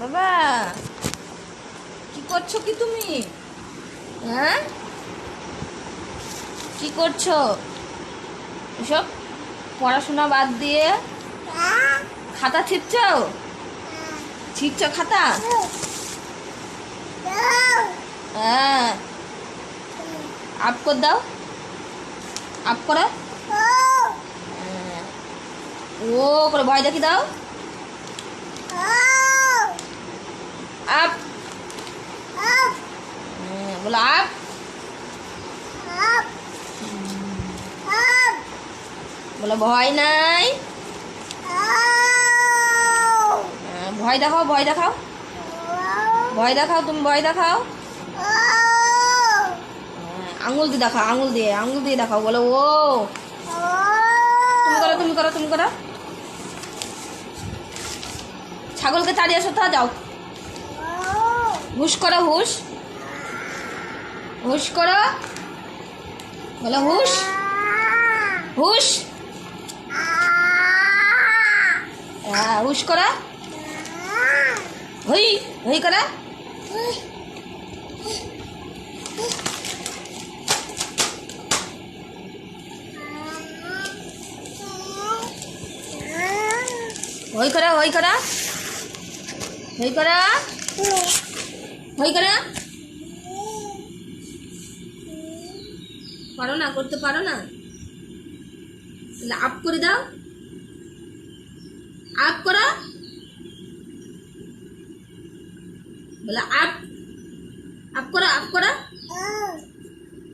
বাবা, কি করছো কি তুমি? হ্যাঁ, কি করছো? এসব পড়াশোনা বাদ দিয়ে খাতা ছিঁড়ছো? ছিঁড়ছো খাতা? হ্যাঁ, আপ করে দাও, আপ করে। হ্যাঁ, ও করে ভয় দেখি দাও। আপ, বলো আপ। বলো ভয় নাই। ভয় দেখাও, ভয় দেখাও, ভয় দেখাও, তুমি ভয় দেখাও। আঙুল দিয়ে দেখাও, আঙুল দিয়ে দেখাও। বলো ও। তুমি করো, তুমি করো, তুমি করো। ছাগলকে তাড়িয়ে আসো তো, যাও। হুশ করো, হুশ, হুশ করো। বলো হুশ, হুশ। হ্যাঁ, হুশ করা। হই, হই করা। হই করা, হই করা, হই করা, হই করা। পারো না, করতে পারো না? তাহলে আপ করে দাও, আপ করো। বলে আপ, আপ করো, আপ করো।